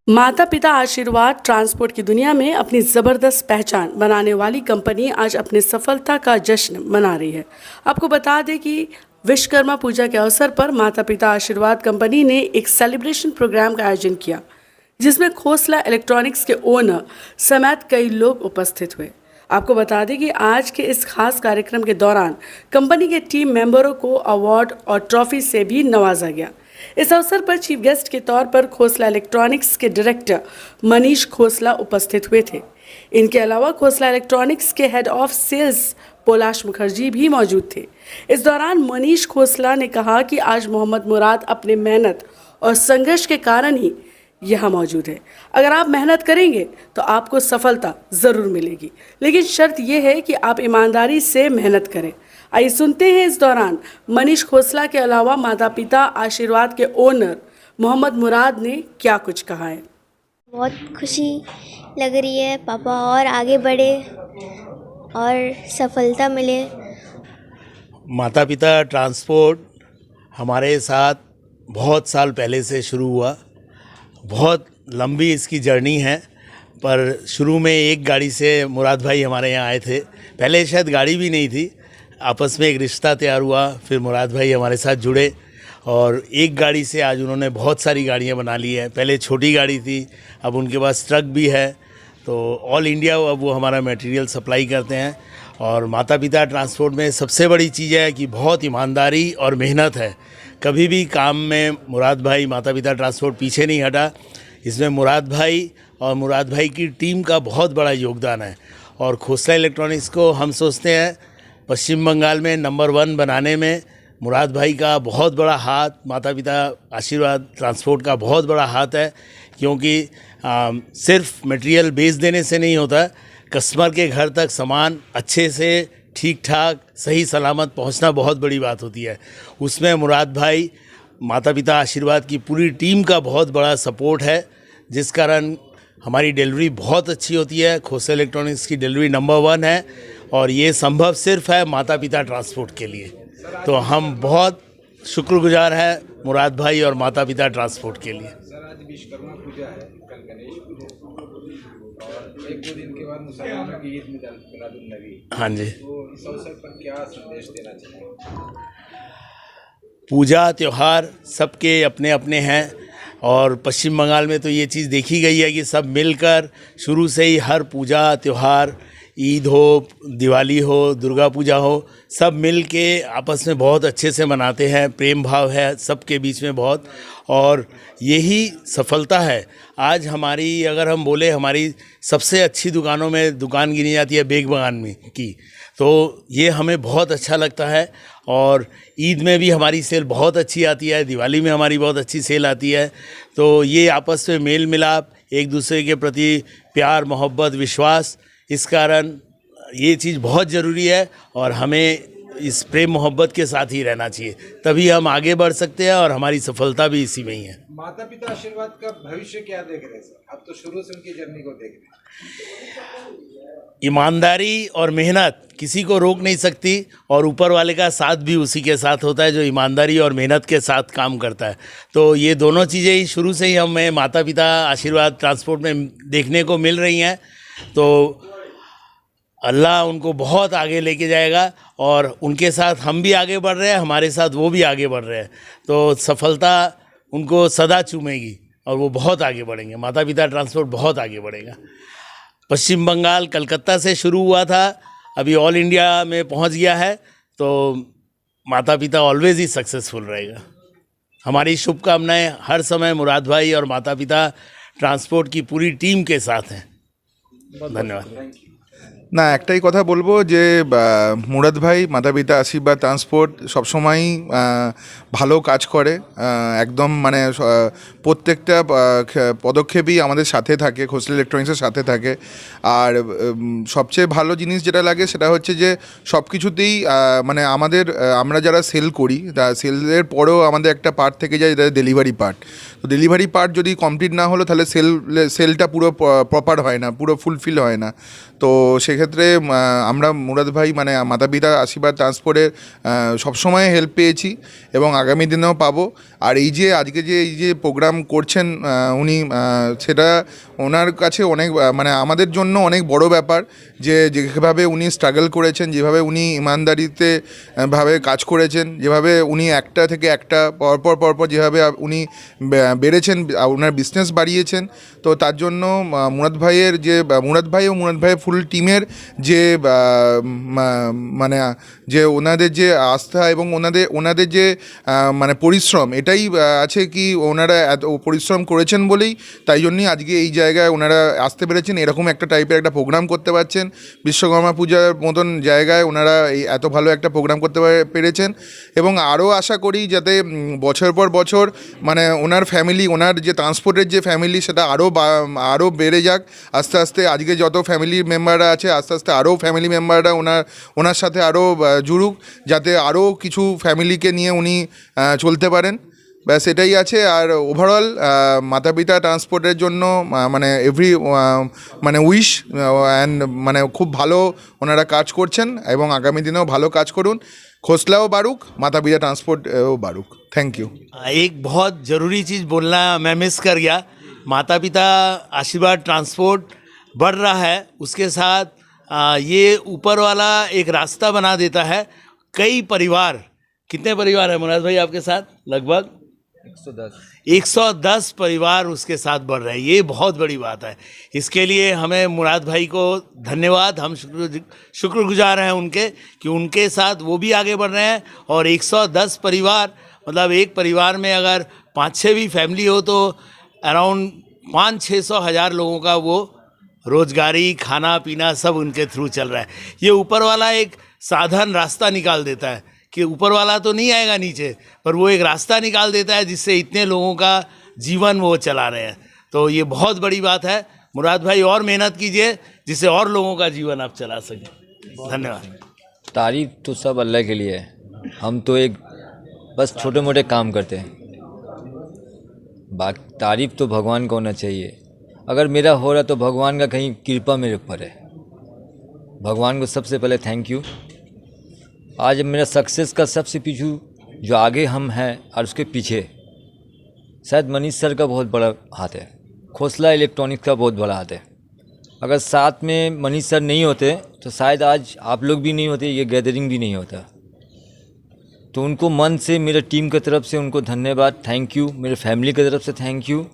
माता पिता आशीर्वाद ट्रांसपोर्ट की दुनिया में अपनी ज़बरदस्त पहचान बनाने वाली कंपनी आज अपनी सफलता का जश्न मना रही है। आपको बता दें कि विश्वकर्मा पूजा के अवसर पर माता पिता आशीर्वाद कंपनी ने एक सेलिब्रेशन प्रोग्राम का आयोजन किया, जिसमें खोसला इलेक्ट्रॉनिक्स के ओनर समेत कई लोग उपस्थित हुए। आपको बता दें कि आज के इस खास कार्यक्रम के दौरान कंपनी के टीम मेंबरों को अवार्ड और ट्रॉफी से भी नवाजा गया। इस अवसर पर चीफ गेस्ट के तौर पर खोसला इलेक्ट्रॉनिक्स के डायरेक्टर मनीष खोसला उपस्थित हुए थे। इनके अलावा खोसला इलेक्ट्रॉनिक्स के हेड ऑफ सेल्स पोलाश मुखर्जी भी मौजूद थे। इस दौरान मनीष खोसला ने कहा कि आज मोहम्मद मुराद अपने मेहनत और संघर्ष के कारण ही यहाँ मौजूद है। अगर आप मेहनत करेंगे तो आपको सफलता ज़रूर मिलेगी, लेकिन शर्त यह है कि आप ईमानदारी से मेहनत करें। आइए सुनते हैं इस दौरान मनीष खोसला के अलावा माता पिता आशीर्वाद के ओनर मोहम्मद मुराद ने क्या कुछ कहा है। बहुत खुशी लग रही है, पापा और आगे बढ़े और सफलता मिले। माता पिता ट्रांसपोर्ट हमारे साथ बहुत साल पहले से शुरू हुआ। बहुत लंबी इसकी जर्नी है, पर शुरू में एक गाड़ी से मुराद भाई हमारे यहाँ आए थे। पहले शायद गाड़ी भी नहीं थी, आपस में एक रिश्ता तैयार हुआ, फिर मुराद भाई हमारे साथ जुड़े और एक गाड़ी से आज उन्होंने बहुत सारी गाड़ियाँ बना ली है। पहले छोटी गाड़ी थी, अब उनके पास ट्रक भी है, तो ऑल इंडिया अब वो हमारा मटेरियल सप्लाई करते हैं। और माता पिता ट्रांसपोर्ट में सबसे बड़ी चीज़ है कि बहुत ईमानदारी और मेहनत है। कभी भी काम में मुराद भाई माता पिता ट्रांसपोर्ट पीछे नहीं हटा। इसमें मुराद भाई और मुराद भाई की टीम का बहुत बड़ा योगदान है। और खोसला इलेक्ट्रॉनिक्स को हम सोचते हैं पश्चिम बंगाल में नंबर 1 बनाने में मुराद भाई का बहुत बड़ा हाथ, माता पिता आशीर्वाद ट्रांसपोर्ट का बहुत बड़ा हाथ है। क्योंकि सिर्फ मटेरियल बेच देने से नहीं होता, कस्टमर के घर तक सामान अच्छे से ठीक ठाक सही सलामत पहुंचना बहुत बड़ी बात होती है। उसमें मुराद भाई माता पिता आशीर्वाद की पूरी टीम का बहुत बड़ा सपोर्ट है, जिस कारण हमारी डिलीवरी बहुत अच्छी होती है। खोसला इलेक्ट्रॉनिक्स की डिलीवरी नंबर 1 है और ये संभव सिर्फ है माता पिता ट्रांसपोर्ट के लिए। तो हम बहुत शुक्रगुजार हैं मुराद भाई और माता पिता ट्रांसपोर्ट के लिए। सर, आज विश्वकर्मा पूजा है, कल गणेश पूजा और 1-2 दिन के बाद मुसलमानों की ईद मिलादुन्नबी। हाँ जी, तो इस अवसर पर क्या संदेश देना चाहिए? पूजा त्यौहार सबके अपने अपने हैं और पश्चिम बंगाल में तो ये चीज़ देखी गई है कि सब मिलकर शुरू से ही हर पूजा त्यौहार, ईद हो, दिवाली हो, दुर्गा पूजा हो, सब मिल के आपस में बहुत अच्छे से मनाते हैं। प्रेम भाव है सबके बीच में बहुत, और यही सफलता है। आज हमारी अगर हम बोले हमारी सबसे अच्छी दुकानों में दुकान गिनी जाती है बेग बगान में की, तो ये हमें बहुत अच्छा लगता है। और ईद में भी हमारी सेल बहुत अच्छी आती है, दिवाली में हमारी बहुत अच्छी सेल आती है। तो ये आपस में मेल मिलाप, एक दूसरे के प्रति प्यार मोहब्बत विश्वास, इस कारण ये चीज़ बहुत ज़रूरी है और हमें इस प्रेम मोहब्बत के साथ ही रहना चाहिए, तभी हम आगे बढ़ सकते हैं और हमारी सफलता भी इसी में ही है। माता पिता आशीर्वाद का भविष्य क्या देख रहे हैं सर? आप तो शुरू से उनकी जर्नी को देख रहे हैं। ईमानदारी और मेहनत किसी को रोक नहीं सकती और ऊपर वाले का साथ भी उसी के साथ होता है जो ईमानदारी और मेहनत के साथ काम करता है। तो ये दोनों चीज़ें ही शुरू से ही हमें माता पिता आशीर्वाद ट्रांसपोर्ट में देखने को मिल रही हैं। तो अल्लाह उनको बहुत आगे लेके जाएगा और उनके साथ हम भी आगे बढ़ रहे हैं, हमारे साथ वो भी आगे बढ़ रहे हैं। तो सफलता उनको सदा चूमेगी और वो बहुत आगे बढ़ेंगे। माता पिता ट्रांसपोर्ट बहुत आगे बढ़ेगा। पश्चिम बंगाल कलकत्ता से शुरू हुआ था, अभी ऑल इंडिया में पहुंच गया है। तो माता पिता ऑलवेज ही सक्सेसफुल रहेगा। हमारी शुभकामनाएं हर समय मुराद भाई और माता पिता ट्रांसपोर्ट की पूरी टीम के साथ हैं। धन्यवाद। না, একটাই কথা বলবো যে মুরাদ ভাই মাতা পিতা আশীর্বাদ ট্রান্সপোর্ট সবসময়ই ভালো কাজ করে, একদম মানে প্রত্যেকটা পদক্ষেপই আমাদের সাথে থাকে, খোসলা ইলেকট্রনিক্সের সাথে থাকে। আর সবচেয়ে ভালো জিনিস যেটা লাগে সেটা হচ্ছে যে সব কিছুতেই মানে আমরা যারা সেল করি, সেলের পরেও আমাদের একটা পার্ট থেকে যায় যেটা ডেলিভারি পার্ট। তো ডেলিভারি পার্ট যদি কমপ্লিট না হলো তাহলে সেলটা পুরো প্রপার হয় না, পুরো ফুলফিল হয় না। তো সেখানে সেক্ষেত্রে আমরা মুরাদ ভাই মানে মাতা পিতা আশীর্বাদ ট্রান্সপোর্টের সবসময় হেল্প পেয়েছি এবং আগামী দিনেও পাবো। আর এই যে আজকে যে এই যে প্রোগ্রাম করছেন উনি, সেটা ওনার কাছে অনেক মানে আমাদের জন্য অনেক বড় ব্যাপার, যে যেভাবে উনি স্ট্রাগল করেছেন, যেভাবে উনি ইমানদারিতে ভাবে কাজ করেছেন, যেভাবে উনি একটা থেকে একটা পরপর যেভাবে উনি বেড়েছেন, ওনার বিজনেস বাড়িয়েছেন। তো তার জন্য মুরাদ ভাইয়ের যে মুরাদ ভাই ও মুরাদ ভাইয়ের ফুল টিমের যে মানে যে ওনাদের যে আস্থা এবং ওনাদের যে মানে পরিশ্রম, এটাই আছে কি ওনারা এত পরিশ্রম করেছেন বলেই তাই জন্যই আজকে এই জায়গায় ওনারা আসতে পেরেছেন, এরকম একটা টাইপের একটা প্রোগ্রাম করতে পারছেন। বিশ্বকর্মা পূজার মতন জায়গায় ওনারা এই এত ভালো একটা প্রোগ্রাম করতে পেরেছেন এবং আরও আশা করি যাতে বছর পর বছর মানে ওনার ফ্যামিলি, ওনার যে ট্রান্সপোর্টের যে ফ্যামিলি, সেটা আরও বেড়ে যাক আস্তে আস্তে। আজকে যত ফ্যামিলি মেম্বাররা আছে আস্তে আস্তে আরও ফ্যামিলি মেম্বাররা ওনার সাথে আরও জুড়ুক, যাতে আরও কিছু ফ্যামিলিকে নিয়ে উনি চলতে পারেন। ব্যাস এটাই আছে। আর ওভারঅল মাতা পিতা ট্রান্সপোর্টের জন্য মানে মানে উইশ অ্যান্ড মানে খুব ভালো ওনারা কাজ করছেন এবং আগামী দিনেও ভালো কাজ করুন। খোসলাও বাড়ুক, মাতা পিতা ट्रांसपोर्टও বাড়ুক। Thank you. एक बहुत ज़रूरी चीज़ बोलना मैं मिस कर गया। माता पिता आशीर्वाद ट्रांसपोर्ट बढ़ रहा है, उसके साथ ये ऊपर वाला एक रास्ता बना देता है। कई परिवार, कितने परिवार हैं मुराद भाई आपके साथ? लगभग 110 परिवार उसके साथ बढ़ रहे हैं। ये बहुत बड़ी बात है। इसके लिए हमें मुराद भाई को धन्यवाद, हम शुक्रगुजार हैं उनके कि उनके साथ वो भी आगे बढ़ रहे हैं। और 110 परिवार मतलब एक परिवार में अगर 5-6 भी फैमिली हो तो अराउंड 500-600 हज़ार लोगों का वो रोजगारी, खाना पीना सब उनके थ्रू चल रहा है। ये ऊपर वाला एक साधन रास्ता निकाल देता है कि ऊपर वाला तो नहीं आएगा नीचे, पर वो एक रास्ता निकाल देता है जिससे इतने लोगों का जीवन वो चला रहे हैं। तो ये बहुत बड़ी बात है। मुराद भाई और मेहनत कीजिए जिससे और लोगों का जीवन आप चला सकें। धन्यवाद। तारीफ तो सब अल्लाह के लिए है, हम तो एक बस छोटे मोटे काम करते हैं। बाकी तारीफ तो भगवान को होना चाहिए। अगर मेरा हो रहा तो भगवान का कहीं कृपा मेरे ऊपर है। भगवान को सबसे पहले थैंक यू। आज मेरा सक्सेस का सबसे पीछू जो आगे हम हैं और उसके पीछे शायद मनीष सर का बहुत बड़ा हाथ है, खोसला इलेक्ट्रॉनिक्स का बहुत बड़ा हाथ है। अगर साथ में मनीष सर नहीं होते तो शायद आज आप लोग भी नहीं होते, ये गैदरिंग भी नहीं होता। तो उनको मन से मेरे टीम की तरफ से उनको धन्यवाद, थैंक यू। मेरे फैमिली की तरफ से थैंक यू।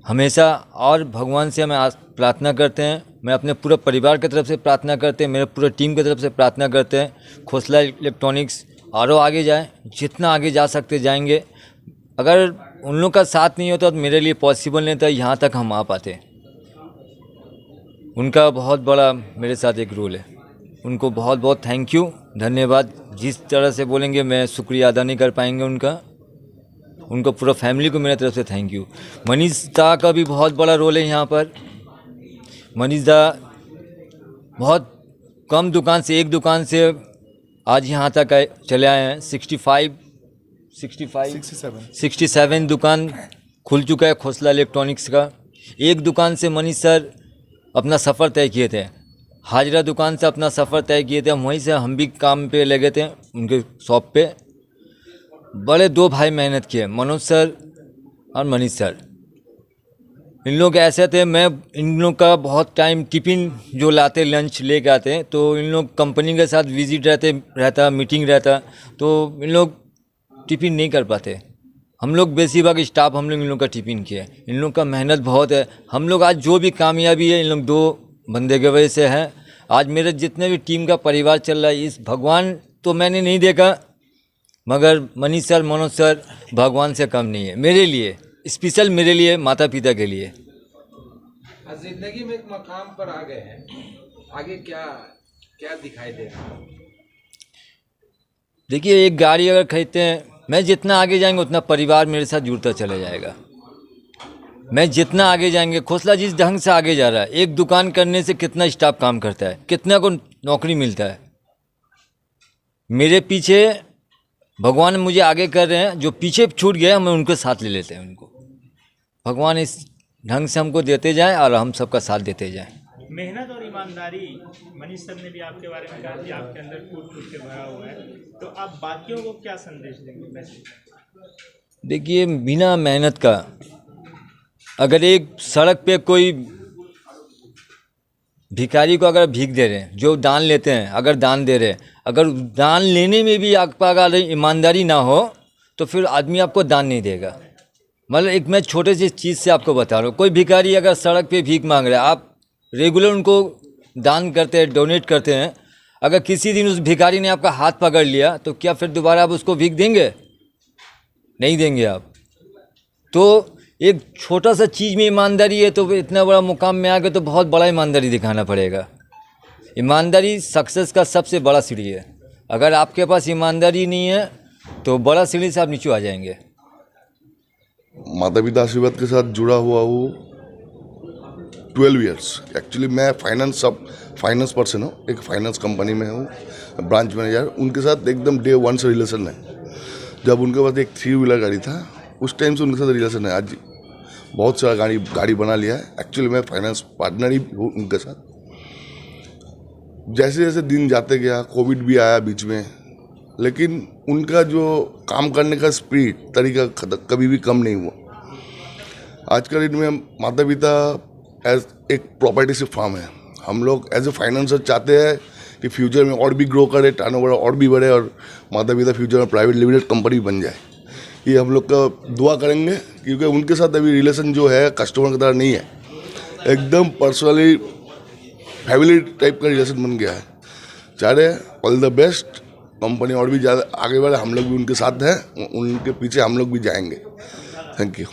हमेशा और भगवान से हमें प्रार्थना करते हैं, मैं अपने पूरे परिवार की तरफ से प्रार्थना करते हैं, मेरे पूरे टीम की तरफ से प्रार्थना करते हैं खोसला इलेक्ट्रॉनिक्स और आगे जाए, जितना आगे जा सकते जाएंगे। अगर उन लोग का साथ नहीं होता तो मेरे लिए पॉसिबल नहीं था यहाँ तक हम आ पाते। उनका बहुत बड़ा मेरे साथ एक रोल है। उनको बहुत बहुत थैंक यू, धन्यवाद। जिस तरह से बोलेंगे मैं शुक्रिया अदा नहीं कर पाएंगे उनका। उनको पूरा फैमिली को मेरी तरफ से थैंक यू। मनीष दा का भी बहुत बड़ा रोल है यहाँ पर। मनीष दा बहुत कम दुकान से, एक दुकान से आज यहाँ तक चले आए हैं। 67 दुकान खुल चुका है खोसला इलेक्ट्रॉनिक्स का। एक दुकान से मनीष सर अपना सफ़र तय किए थे, हाजरा दुकान से अपना सफ़र तय किए थे। वहीं से हम भी काम पे लगे थे उनके शॉप पे। बड़े दो भाई मेहनत किए, मनोज सर और मनीष सर। इन लोग ऐसे थे, मैं इन लोग का बहुत टाइम टिफ़िन जो लाते लंच लेके आते तो इन लोग कंपनी के साथ विजिट रहता मीटिंग रहता तो इन लोग टिफ़िन नहीं कर पाते। हम लोग बेसिभाग स्टाफ हम लोग इन लोग का टिफ़िन किए। इन लोग का मेहनत बहुत है। हम लोग आज जो भी कामयाबी है इन लोग दो बंदे के वजह से है। आज मेरे जितने भी टीम का परिवार चल रहा है, इस भगवान तो मैंने नहीं देखा, मगर मनीष सर, मनोज सर भगवान से कम नहीं है मेरे लिए, स्पेशल मेरे लिए, माता पिता के लिए। जिंदगी में एक मकाम पर आ गए हैं, आगे क्या क्या दिखाई दे रहा है? देखिए, एक गाड़ी अगर खरीदते हैं, मैं जितना आगे जाएंगे उतना परिवार मेरे साथ जुड़ता चला जाएगा। मैं जितना आगे जाएंगे, खोसला जिस ढंग से आगे जा रहा है, एक दुकान करने से कितना स्टाफ काम करता है, कितना को नौकरी मिलता है। मेरे पीछे भगवान मुझे आगे कर रहे हैं, जो पीछे छूट गए हम उनके साथ ले लेते हैं। उनको भगवान इस ढंग से हमको देते जाएं और हम सबका साथ देते जाएं। मेहनत और ईमानदारी मनीष सर ने भी आपके बारे में कहा कि आपके अंदर फूट फूट के भरा हुआ है, तो आप बाकियों को क्या संदेश देंगे मैसेज? देखिए, बिना मेहनत का अगर एक सड़क पे कोई भिखारी को अगर भीख दे रहे हैं, जो दान लेते हैं अगर दान दे रहे हैं, अगर दान लेने में भी आपका अगर ईमानदारी ना हो तो फिर आदमी आपको दान नहीं देगा। मतलब एक मैं छोटे सी चीज़ से आपको बता रहा हूँ, कोई भिखारी अगर सड़क पे भीख मांग रहा है, आप रेगुलर उनको दान करते हैं, डोनेट करते हैं, अगर किसी दिन उस भिखारी ने आपका हाथ पकड़ लिया तो क्या फिर दोबारा आप उसको भीख देंगे? नहीं देंगे आप। तो एक छोटा सा चीज़ में ईमानदारी है तो इतना बड़ा मुकाम में आ गए तो बहुत बड़ा ईमानदारी दिखाना पड़ेगा। ईमानदारी सक्सेस का सबसे बड़ा सीढ़ी है। अगर आपके पास ईमानदारी नहीं है तो बड़ा सीढ़ी से आप नीचे आ जाएंगे। माता पिता आशीर्वाद के साथ जुड़ा हुआ हूँ 12 इयर्स। एक्चुअली मैं फाइनेंस पर्सन हूँ, एक फाइनेंस कंपनी में हूँ, ब्रांच मैनेजर। उनके साथ एकदम डे 1 से रिलेशन है। जब उनके पास एक 3 व्हीलर गाड़ी था उस टाइम से उनके साथ रिलेशन है। आज बहुत सारा गाड़ी बना लिया है। एक्चुअली मैं फाइनेंस पार्टनर ही हूँ उनके साथ। जैसे जैसे दिन जाते गया, कोविड भी आया बीच में, लेकिन उनका जो काम करने का स्पीड तरीका कभी भी कम नहीं हुआ। आज के दिन में माता पिता एज एक प्रॉपर्टी से फार्म है। हम लोग एज ए फाइनेंसर चाहते हैं कि फ्यूचर में और भी ग्रो करे, टर्नओवर और भी बढ़े और माता पिता फ्यूचर में प्राइवेट लिमिटेड कंपनी बन जाए। ये हम लोग का दुआ करेंगे, क्योंकि उनके साथ अभी रिलेशन जो है कस्टमर की तरह नहीं है, एकदम पर्सनली फैमिली टाइप का रिलेशन बन गया है। चाह रहे ऑल द बेस्ट, कंपनी और भी ज़्यादा आगे बढ़े, हम लोग भी उनके साथ हैं, उनके पीछे हम लोग भी जाएंगे। Thank you.